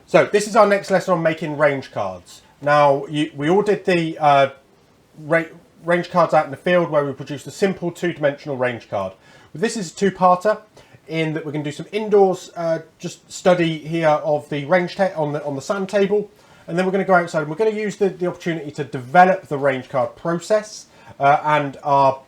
So this is our next lesson on making range cards. Now, we all did the range cards out in the field where we produced a simple two-dimensional range card. But this is a two-parter in that we're going to do some indoors just study here of the range on the sand table, and then we're going to go outside and we're going to use the opportunity to develop the range card process and our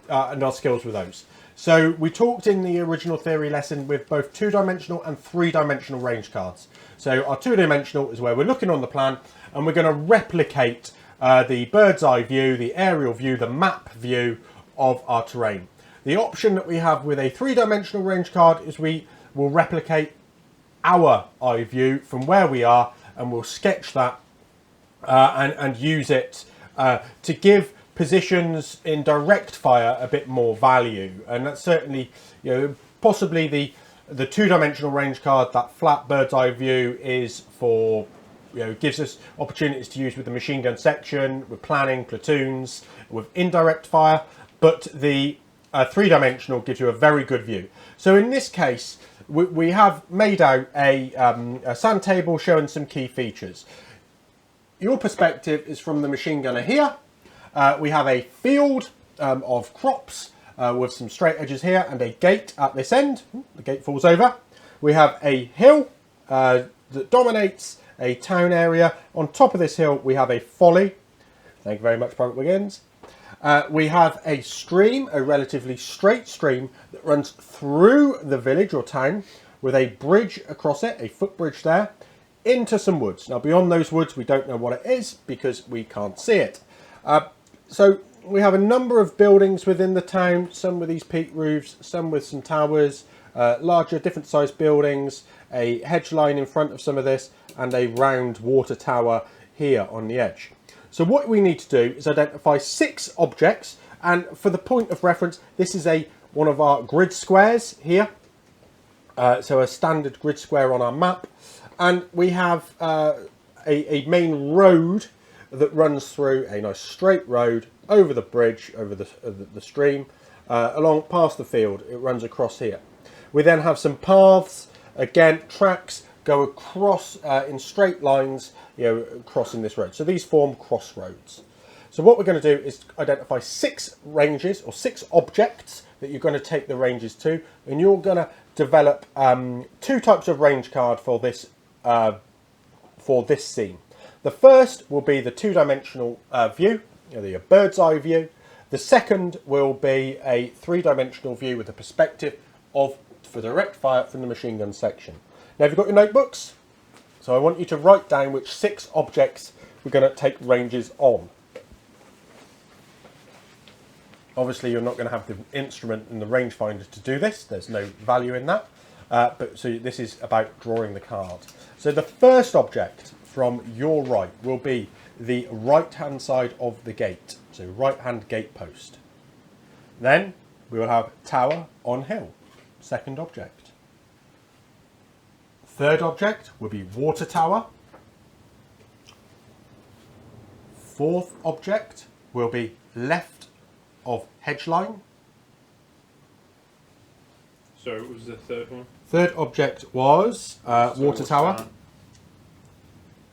skills with those. So we talked in the original theory lesson with both two-dimensional and three-dimensional range cards. So our two-dimensional is where we're looking on the plan and we're going to replicate the bird's eye view, the aerial view, the map view of our terrain. The option that we have with a three-dimensional range card is we will replicate our eye view from where we are, and we'll sketch that and use it to give positions in direct fire a bit more value. And that's certainly, possibly the two-dimensional range card, that flat bird's eye view, is for, gives us opportunities to use with the machine gun section, with planning, platoons, with indirect fire, but the three-dimensional gives you a very good view. So in this case, we have made out a sand table showing some key features. Your perspective is from the machine gunner here. We have a field of crops with some straight edges here and a gate at this end. The gate falls over. We have a hill that dominates a town area. On top of this hill, we have a folly. Thank you very much, Private Wiggins. We have a stream, a relatively straight stream that runs through the village or town with a bridge across it, a footbridge there, into some woods. Now, beyond those woods, we don't know what it is because we can't see it. So we have a number of buildings within the town, some with these peak roofs, some with some towers, larger, different sized buildings, a hedge line in front of some of this, and a round water tower here on the edge. So what we need to do is identify 6 objects, and for the point of reference, this is one of our grid squares here. So a standard grid square on our map, and we have a main road that runs through, a nice straight road over the bridge, over the stream, along past the field. It runs across here. We then have some paths, again tracks go across in straight lines, crossing this road. So these form crossroads. So what we're going to do is identify 6 ranges or 6 objects that you're going to take the ranges to, and you're going to develop 2 types of range card for this scene. The first will be the two-dimensional view, the bird's eye view. The second will be a 3-dimensional view with a perspective for direct fire from the machine gun section. Now, have you got your notebooks? So I want you to write down which 6 objects we're going to take ranges on. Obviously, you're not going to have the instrument and the rangefinder to do this. There's no value in that. So this is about drawing the card. So the first object from your right will be the right-hand side of the gate. So right-hand gate post. Then we will have tower on hill. Second object. Third object will be water tower. Fourth object will be left of hedge line. So what was the third one? Third object was water tower.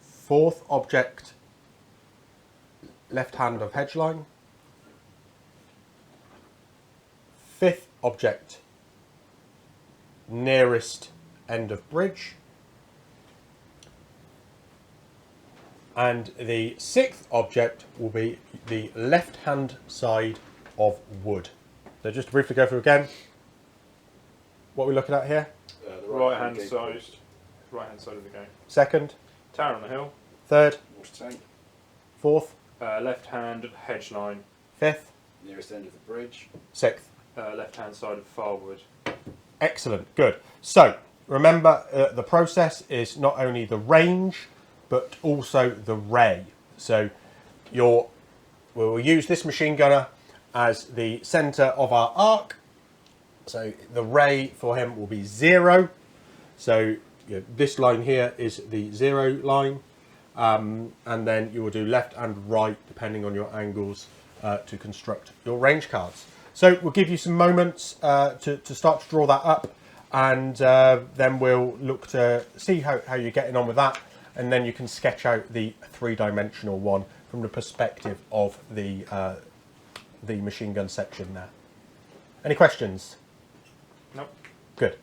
Fourth object, left hand of hedge line. Fifth object, nearest end of bridge. And the 6th object will be the left hand side of wood. So just to briefly go through again, what are we looking at here? The right hand side of the game. Second. Tower on the hill. Third. Water tank. Fourth. Left hand hedge line. Fifth. Nearest end of the bridge. Sixth. Left hand side of firewood. Excellent, good. So remember, the process is not only the range, but also the ray. So we'll use this machine gunner as the centre of our arc. So the ray for him will be 0. So this line here is the 0 line. And then you will do left and right, depending on your angles, to construct your range cards. So we'll give you some moments to start to draw that up, and then we'll look to see how you're getting on with that. and then you can sketch out the three-dimensional one from the perspective of the machine gun section there. Any questions? Nope. Good.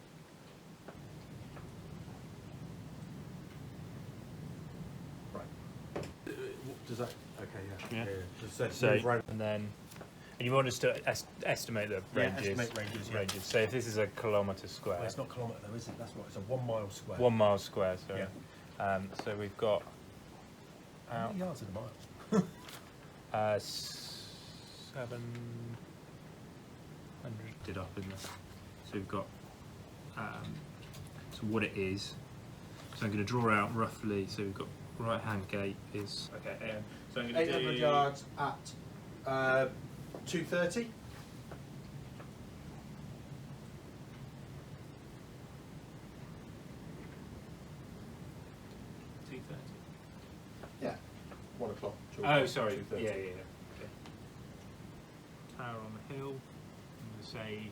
Does that? Okay, Yeah. Just So, move around. and then and you want us to estimate the ranges. Estimate ranges. Yeah. Ranges. So if this is a kilometre square, Well, it's not kilometre though, is it? That's what it's a 1 mile square. 1 mile square. Sorry. Yeah. So we've got How many yards in a mile? 700 did up in there. So we've got so what it is. So I'm going to draw out roughly. So we've got right hand gate is okay. So I'm going to 800 do yards at 230. Yeah, 1 o'clock. Oh, sorry. 2:30. Yeah. Okay. Tower on the hill. I'm going to say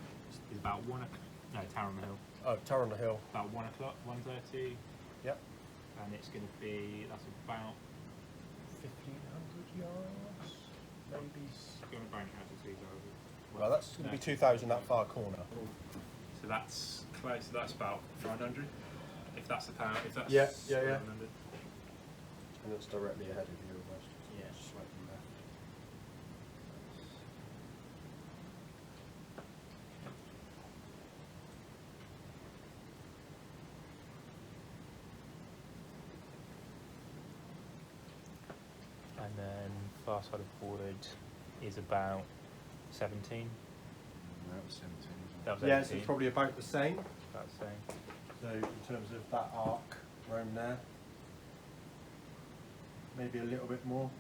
is about 1 o'clock. No, Tower on the hill. Oh, Tower on the Hill. About 1 o'clock, 1:30. Yep. And it's going to be that's about 1,500 yards, maybe. going to bank out to 2,000. Well, that's going to be 2,000 that far corner. So that's close. So that's about 900. If that's the power. If that's Yeah. 900. And that's directly ahead of you almost. Yeah. Slightly left. And then far side of board is about 17. That was 17. That was Yeah, 18. so it's probably about the same. About the same. So in terms of that arc round there, maybe a little bit more.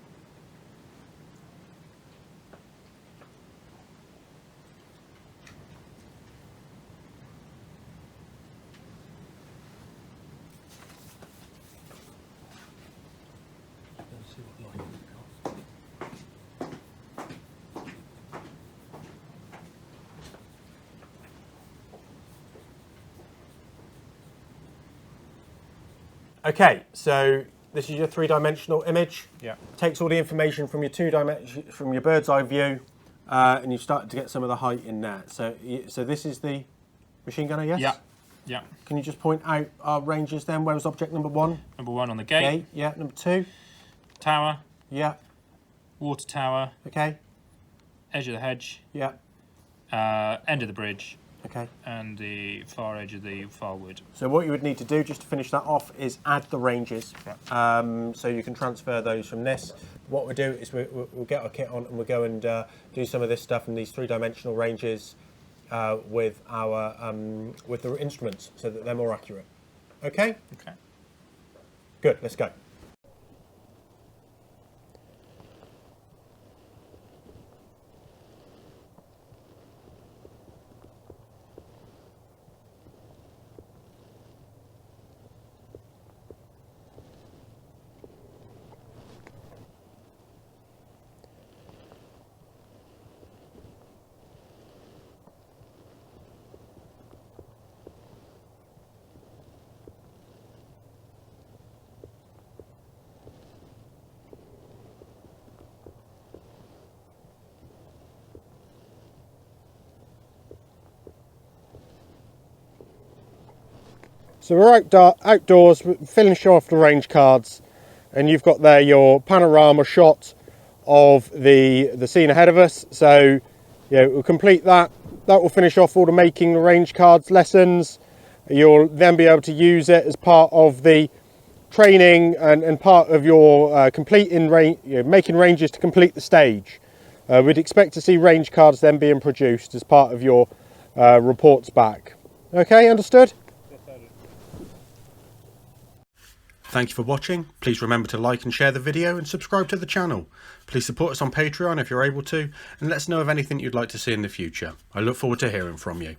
Let's see what line we've got. Okay, so this is your three-dimensional image. Yeah. Takes all the information from your from your bird's eye view, and you start to get some of the height in there. So, so this is the machine gunner, yes? Yeah. Yeah. Can you just point out our ranges then? Where was object number 1? Number 1 on the gate. Okay. Yeah. Number 2. Tower. Yeah. Water tower. Okay. Edge of the hedge. Yeah. End of the bridge. Okay. And the far edge of the far wood. So what you would need to do, just to finish that off, is add the ranges. Yeah. So you can transfer those from this. What we'll do is we'll get our kit on and we'll go and do some of this stuff in these three-dimensional ranges with the instruments, so that they're more accurate. Okay. Okay. Good. Let's go. So we're outdoors, finish off the range cards, and you've got there your panorama shot of the scene ahead of us. So yeah, we'll complete that. That will finish off all the making the range cards lessons. You'll then be able to use it as part of the training and part of your making ranges to complete the stage. We'd expect to see range cards then being produced as part of your reports back. Okay, understood? Thank you for watching. Please remember to like and share the video and subscribe to the channel. Please support us on Patreon if you're able to, and let us know of anything you'd like to see in the future. I look forward to hearing from you.